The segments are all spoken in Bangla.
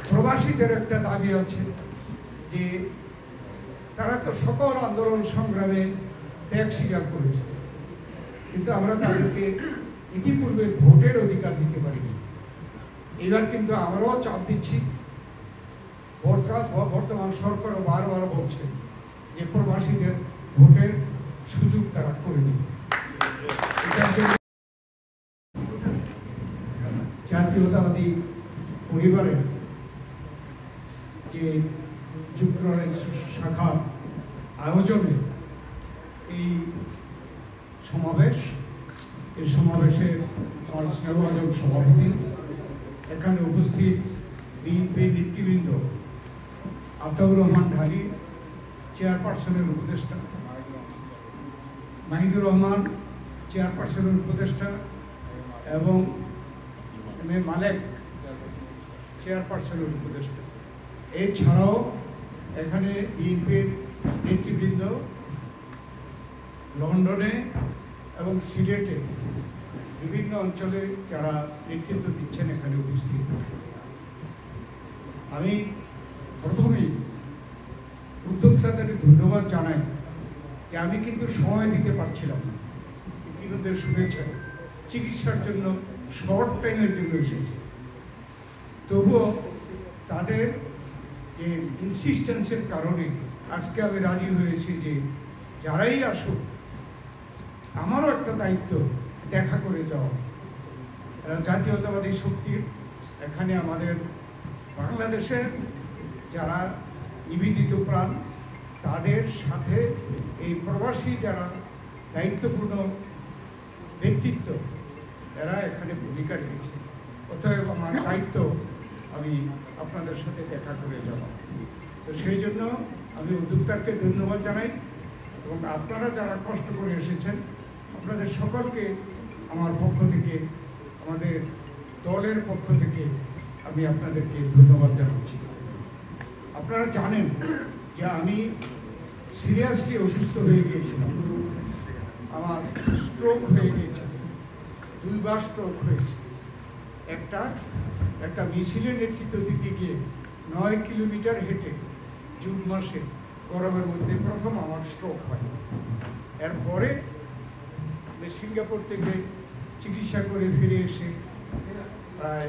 প্রবাসীদের একটা দাবি আছে যে তারা তো সকল আন্দোলন সংগ্রামে ত্যাগ স্বীকার করেছে, কিন্তু আমরা তাদেরকে ইতিপূর্বে ভোটের অধিকার দিতে পারিনি। এবার কিন্তু আমরাও চাপ দিচ্ছি। বর্তমান সরকারও বারবার বলছে যে প্রবাসীদের ভোটের সুযোগ তারা করে দিবে। জাতীয়তাবাদী পরিবারের যে যুক্তরাজ্য শাখার আয়োজনে এই সমাবেশের আমার স্নেহভাজন সভাপতি, এখানে উপস্থিত বিএনপি নেতৃবৃন্দ, আতাউর রহমান ঢালি চেয়ারপারসনের উপদেষ্টা, মাহিদুর রহমান চেয়ারপারসনের উপদেষ্টা এবং এম এ মালেক চেয়ারপারসনের উপদেষ্টা, এছাড়াও এখানে বিএনপির নেতৃবৃন্দ লন্ডনে এবং সিলেটে বিভিন্ন অঞ্চলে যারা নেতৃত্ব দিচ্ছেন এখানে উপস্থিত। আমি প্রথমেই উদ্যোক্তাদের ধন্যবাদ জানাই যে আমি কিন্তু সময় দিতে পারছিলাম না। ইতিমধ্যে শুনেছেন চিকিৎসার জন্য শর্ট টাইমের জন্য এসেছে, তবুও তাদের যে ইনসিস্টেন্সের কারণে আজকে আমি রাজি হয়েছি যে যারাই আসুক আমারও একটা দায়িত্ব দেখা করে যাওয়া। জাতীয়তাবাদী শক্তির এখানে আমাদের বাংলাদেশের যারা নিবেদিত প্রাণ তাদের সাথে এই প্রবাসী যারা দায়িত্বপূর্ণ ব্যক্তিত্ব এরা এখানে ভূমিকা রেখেছে। অতএব আমার দায়িত্ব আমি আপনাদের সাথে দেখা করে যাওয়া। তো সেই জন্য আমি উদ্যোক্তাকে ধন্যবাদ জানাই এবং আপনারা যারা কষ্ট করে এসেছেন আপনাদের সকলকে আমার পক্ষ থেকে, আমাদের দলের পক্ষ থেকে আমি আপনাদেরকে ধন্যবাদ জানাচ্ছি। আপনারা জানেন যে আমি সিরিয়াসলি অসুস্থ হয়ে গিয়েছিলাম, আমার স্ট্রোক হয়ে গিয়েছিল, 2 বার স্ট্রোক হয়েছে। একটা মিছিলের নেতৃত্ব দিতে গিয়ে 9 কিলোমিটার হেঁটে জুন মাসে গরমের মধ্যে প্রথম আমার স্ট্রোক হয়। এরপরে সিঙ্গাপুর থেকে চিকিৎসা করে ফিরে এসে প্রায়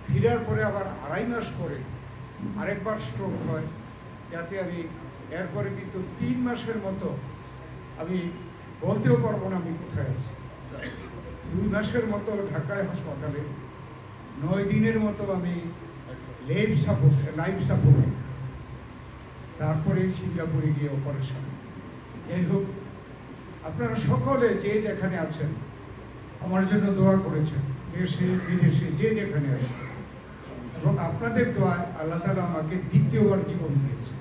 ফিরার পরে আবার 2.5 মাস পরে আরেকবার স্ট্রোক হয়, যাতে আমি এরপরে কিন্তু 3 মাসের মতো আমি বলতেও পারবো না আমি কোথায় আছি। 2 মাসের মতো ঢাকায় হাসপাতালে, 9 দিনের মতো আমি লাইফ সাপোর্টে, তারপরে সিঙ্গাপুরে গিয়ে অপারেশন। যাই হোক, আপনারা সকলে যে যেখানে আছেন আমার জন্য দোয়া করেছেন, দেশে বিদেশে যে যেখানে আছেন, এবং আপনাদের দোয়ায় আল্লাহ তাআলা আমাকে দ্বিতীয়বার জীবন দিয়েছে।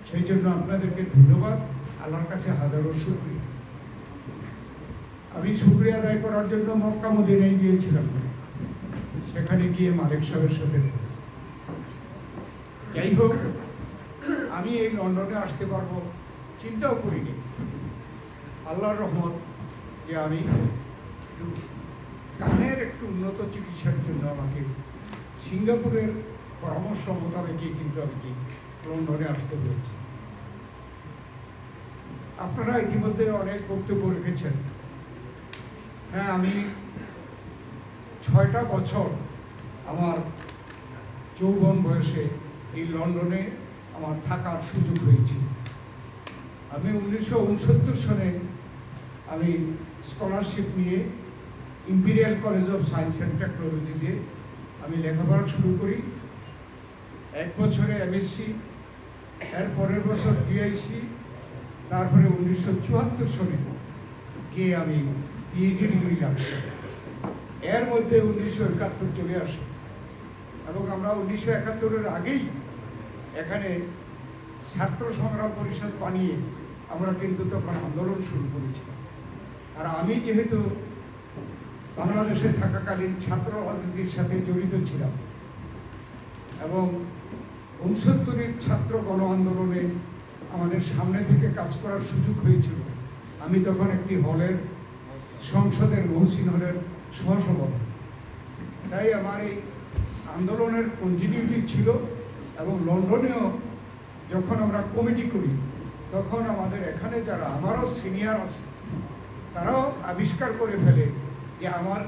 সেই জন্য আপনাদেরকে ধন্যবাদ, আল্লাহর কাছে হাজারো শুকরিয়া। আমি শুকরিয়া আদায় করার জন্য মক্কা মদিনায় গিয়েছিলাম, সেখানে গিয়ে মালিক সাহেবের সাথে। যাই হোক, আমি এই লন্ডনে আসতে পারবো চিন্তাও করিনি। আল্লাহর রহমত যে আমি কানের একটু উন্নত চিকিৎসার জন্য আমাকে সিঙ্গাপুরের পরামর্শ মোতাবেকই কিন্তু আমি লন্ডনে আসতে হয়েছে। আপনারা ইতিমধ্যে অনেক বক্তব্য রেখেছেন। হ্যাঁ, আমি 6টা বছর আমার যৌবন বয়সে এই লন্ডনে আমার থাকার সুযোগ হয়েছে। আমি 1969 সনে আমি স্কলারশিপ নিয়ে imperial college of science and টেকনোলজিতে আমি লেখাপড়া শুরু করি। 1 বছরে এমএসসি, এর পরের বছর পিআইসি, তারপরে 1974 সনে গিয়ে আমি পিএইচডি ডিগ্রি লাভ করি। এর মধ্যে 1971 চলে আসে এবং আমরা 1971-এর আগেই এখানে ছাত্র সংগ্রাম পরিষদ বানিয়ে আমরা কিন্তু তখন আন্দোলন শুরু করেছিলাম। আর আমি যেহেতু বাংলাদেশে থাকাকালীন ছাত্র রাজনীতির সাথে জড়িত ছিলাম এবং 69-এর ছাত্র গণ আন্দোলনে আমাদের সামনে থেকে কাজ করার সুযোগ হয়েছিল। আমি তখন একটি হলের, সংসদের মহসিন হলের সহসভাপতি। তাই আমার এই আন্দোলনের কন্টিনিউটি ছিল এবং লন্ডনেও যখন আমরা কমিটি করি তখন আমাদের এখানে যারা আমারও সিনিয়র আছে তারাও আবিষ্কার করে ফেলে যে আমার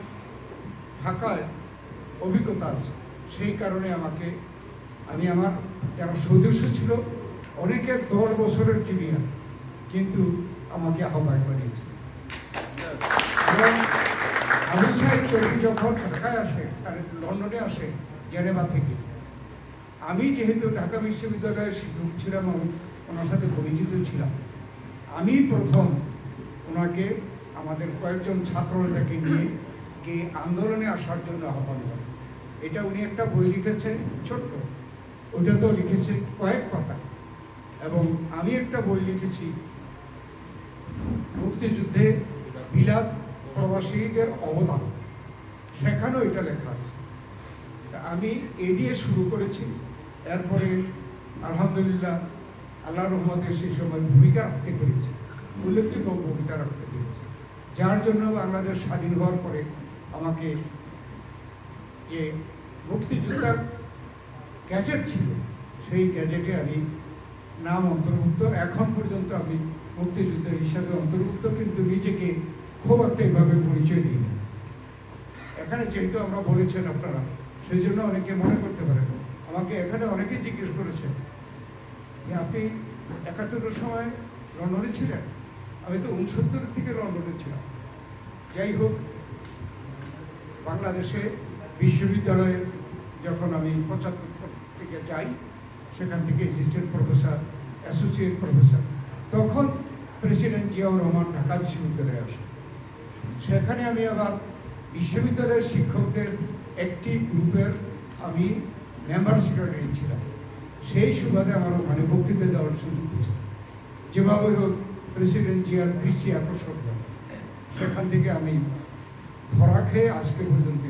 ঢাকায় অভিজ্ঞতা আছে, সেই কারণে আমি আমার যারা সদস্য ছিল অনেকে 10 বছরের জুনিয়র, কিন্তু আমাকে আহ্বায়ক বানিয়েছে। এবং আবু সাইদ চৌধুরী যখন ঢাকায় আসে, লন্ডনে আসে জেনেভা থেকে, আমি যেহেতু ঢাকা বিশ্ববিদ্যালয়ের শিক্ষক ছিলাম এবং ওনার সাথে পরিচিত ছিলাম, আমি প্রথম ওনাকে আমাদের কয়েকজন ছাত্রটাকে নিয়ে গিয়ে আন্দোলনে আসার জন্য আহ্বান করেন। এটা উনি একটা বই লিখেছে ছোট্ট, ওটা তো লিখেছে কয়েক পাতা, এবং আমি একটা বই লিখেছি মুক্তিযুদ্ধে বিলাত প্রবাসীদের অবদান, সেখানেও এটা লেখা আছে। আমি এ দিয়ে শুরু করেছি, এরপরে আলহামদুলিল্লাহ আল্লাহর রহমতে সেই সময় ভূমিকা রাখতে পেরেছি, উল্লেখযোগ্য ভূমিকা রাখতে পেরেছি, যার জন্য বাংলাদেশ স্বাধীন হওয়ার পরে আমাকে যে মুক্তিযোদ্ধার গ্যাজেট ছিল সেই গ্যাজেটে আমি নাম অন্তর্ভুক্ত। এখন পর্যন্ত আমি মুক্তিযোদ্ধা হিসাবে অন্তর্ভুক্ত, কিন্তু নিজেকে খুব একটা এইভাবে পরিচয় দিই না। এখানে যেহেতু আমরা বলেছেন আপনারা, সেই জন্য অনেকে মনে করতে পারেন, আমাকে এখানে অনেকে জিজ্ঞেস করেছে যে আপনি 71-এর সময় লন্ডনে ছিলেন। আমি তো 69 থেকে লন্ডনে ছিলাম। যাই হোক, বাংলাদেশে বিশ্ববিদ্যালয়ে যখন আমি 75 থেকে যাই, সেখান থেকে অ্যাসিস্ট্যান্ট প্রফেসর, অ্যাসোসিয়েট প্রফেসর, তখন প্রেসিডেন্ট জিয়াউর রহমান ঢাকা বিশ্ববিদ্যালয়ে আসে। সেখানে আমি আবার বিশ্ববিদ্যালয়ের শিক্ষকদের একটি গ্রুপের আমি মেম্বার সেক্রেটারি ছিলাম। সেই সুবাদে আমার ওখানে বক্তৃতা দেওয়ার সুযোগ হয়েছে। যেভাবে হোক প্রেসিডেন্ট জিয়ার দৃষ্টি আকর্ষণ করে, সেখান থেকে আমি ধরা খেয়ে আজকে পর্যন্ত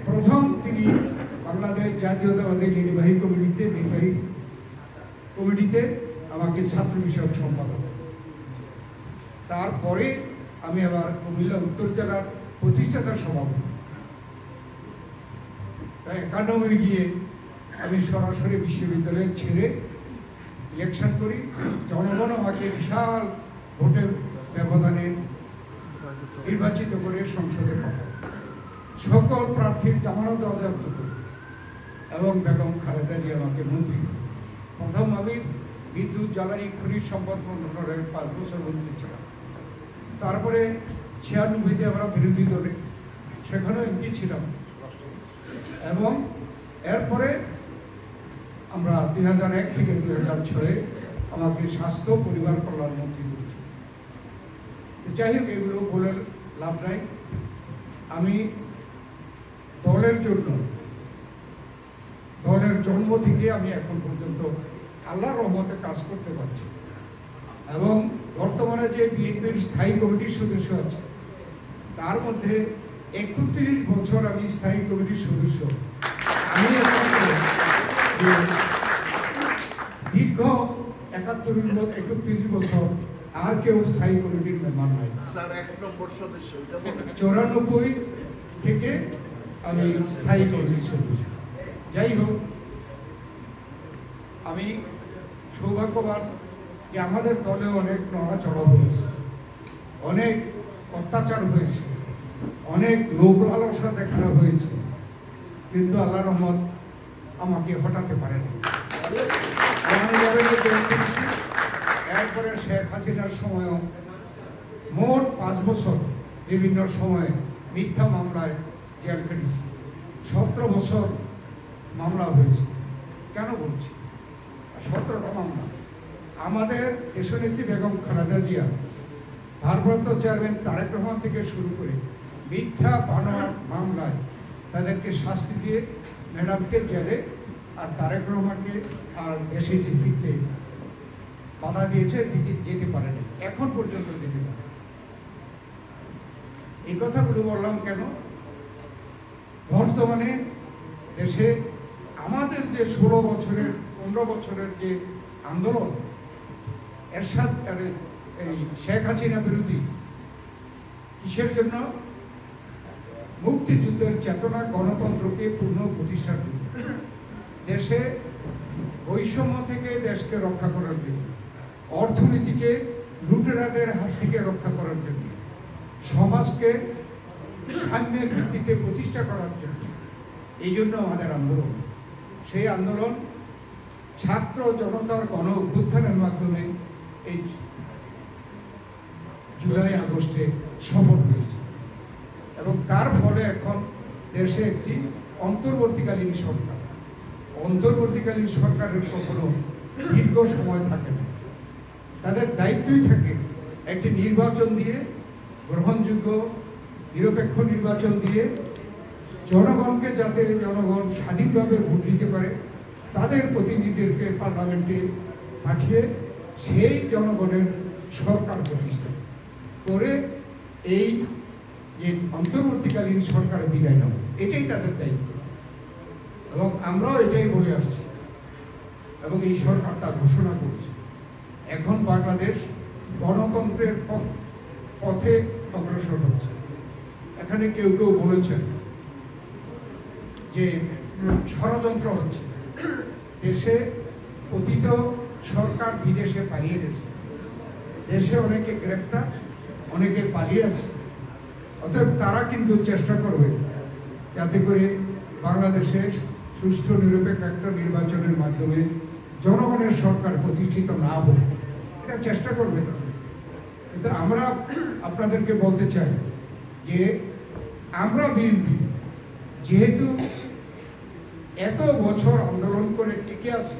প্রথম তিনি বাংলাদেশ জাতীয়তাবাদী নির্বাহী কমিটিতে আমাকে ছাত্র বিষয়ক সম্পাদক। তারপরে আমি আবার কুমিল্লা উত্তর জেলার প্রতিষ্ঠাতা সভাপতি। 91 গিয়ে আমি সরাসরি বিশ্ববিদ্যালয় ছেড়ে ইলেকশন করি। জনগণ আমাকে বিশাল ভোটের ব্যবধানে নির্বাচিত করে সংসদে পাঠায়। সকল প্রার্থীর জামানত বাজেয়াপ্ত করি এবং বেগম খালেদা জিয়া আমাকে মন্ত্রী। প্রথম আমি বিদ্যুৎ জ্বালানি খনিজ সম্পদ মন্ত্রণালয়ের 5 বছর মন্ত্রী ছিলাম। তারপরে 96-তে আমরা বিরোধী দলে, সেখানেও এমপি ছিলাম। এবং এরপরে আমরা 2001 থেকে 2006 আমাকে স্বাস্থ্য পরিবার কল্যাণ মন্ত্রী করেছি। যাই হোক, এগুলো বলে লাভ নাই। আমি দলের জন্ম থেকে আমি এখন পর্যন্ত আল্লাহর রহমতে কাজ করতে পারছি। এবং বর্তমানে যে বিএনপির স্থায়ী কমিটির সদস্য আছে, তার মধ্যে 31 বছর আমি স্থায়ী কমিটির সদস্য। আমি দীর্ঘ 31 বছর আর কেউ স্থায়ী কমিটির মেম্বার নাই। 94 থেকে আমি স্থায়ী কমিটির সদস্য। যাই হোক, আমি সৌভাগ্যবান যে আমাদের দলে অনেক নড়াচড়া হয়েছে, অনেক অত্যাচার হয়েছে, অনেক লোক লালসা দেখানো হয়েছে, কিন্তু আল্লাহর রহমত আমাকে হটাতে পারেনি। এরপরে শেখ হাসিনার সময়ও মোট 5 বছর বিভিন্ন সময়ে মিথ্যা মামলায় জেল কেটেছি। 17 বছর মামলা হয়েছে। কেন বলছি 17টা মামলা? আমাদের দেশনেত্রী বেগম খালেদা জিয়া, ভারপ্রাপ্ত চেয়ারম্যান তারেক রহমান থেকে শুরু করে মিথ্যা বানোয়ার মামলায় তাদেরকে শাস্তি দিয়ে ম্যাডামকে জেলে, আর তারেক রহমানকে আর দেশে যে ফিরতে বাধা দিয়েছে, যেতে পারেনি, এখন পর্যন্ত যেতে পারে। এই কথাগুলো বললাম কেন? বর্তমানে দেশে আমাদের যে 16 বছরের 15 বছরের যে আন্দোলন, এরশাদ এই শেখ হাসিনা বিরোধী কিসের জন্য? মুক্তিযুদ্ধের চেতনা, গণতন্ত্রকে পূর্ণ প্রতিষ্ঠার জন্য, দেশে বৈষম্য থেকে দেশকে রক্ষা করার জন্য, অর্থনীতিকে লুটেরাদের হাত থেকে রক্ষা করার জন্য, সমাজকে সাম্যের ভিত্তিতে প্রতিষ্ঠা করার জন্য। এই জন্য আমাদের আন্দোলন। সেই আন্দোলন ছাত্র জনতার গণ অভ্যুত্থানের মাধ্যমে এই জুলাই আগস্টে সফল হয়েছে এবং তার ফলে এখন দেশে একটি অন্তর্বর্তীকালীন সরকার। অন্তর্বর্তীকালীন সরকারের কখনো দীর্ঘ সময় থাকে না, তাদের দায়িত্বই থাকে একটি নির্বাচন দিয়ে, গ্রহণযোগ্য নিরপেক্ষ নির্বাচন দিয়ে জনগণকে, যাতে জনগণ স্বাধীনভাবে ভোট দিতে পারে, তাদের প্রতিনিধিদেরকে পার্লামেন্টে পাঠিয়ে সেই জনগণের সরকার প্রতিষ্ঠা করে এই যে অন্তর্বর্তীকালীন সরকার বিদায় নেওয়া, এটাই তাদের দায়িত্ব এবং আমরাও এটাই বলে আসছি এবং এই সরকার তা ঘোষণা করেছে। এখন বাংলাদেশ গণতন্ত্রের পথে অগ্রসর হচ্ছে। এখানে কেউ কেউ বলেছেন যে ষড়যন্ত্র হচ্ছে, দেশে পতিত সরকার বিদেশে পালিয়ে গেছে, দেশে অনেকে গ্রেপ্তার, অনেকে পালিয়ে আছে। অতএব তারা কিন্তু চেষ্টা করবে যাতে করে বাংলাদেশে সুষ্ঠু নিরপেক্ষ একটা নির্বাচনের মাধ্যমে জনগণের সরকার প্রতিষ্ঠিত না হোক, এটা চেষ্টা করবে। কিন্তু আমরা আপনাদেরকে বলতে চাই যে আমরা বিএনপি যেহেতু এত বছর আন্দোলন করে টিকে আছি,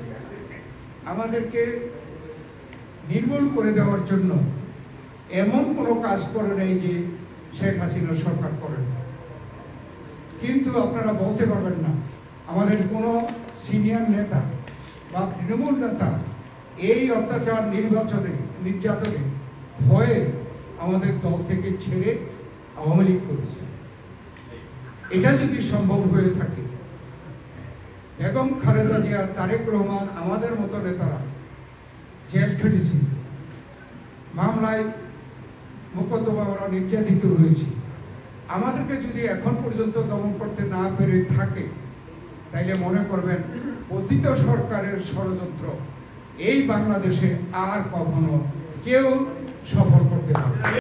আমাদেরকে নির্মূল করে দেওয়ার জন্য এমন কোনো কাজ করে নেই যে শেখ হাসিনা সরকার করেন। কিন্তু আপনারা বলতে পারবেন না আমাদের কোনো সিনিয়র নেতা বা তৃণমূল নেতা এই অত্যাচার, নির্যাতনে ভয়ে আমাদের দল থেকে ছেড়ে আওয়ামী লীগ করেছে। এটা যদি সম্ভব হয়ে থাকে, বেগম খালেদা জিয়া, তারেক রহমান, আমাদের মতো নেতারা জেল খেটেছি, মামলায় মোকদ্দমা ওরা নির্যাতিত হয়েছে, আমাদেরকে যদি এখন পর্যন্ত দমন করতে না পেরে থাকে, তাইলে মনে করবেন পতিত সরকারের ষড়যন্ত্র এই বাংলাদেশে আর কখনো কেউ সফল করতে পারবে না।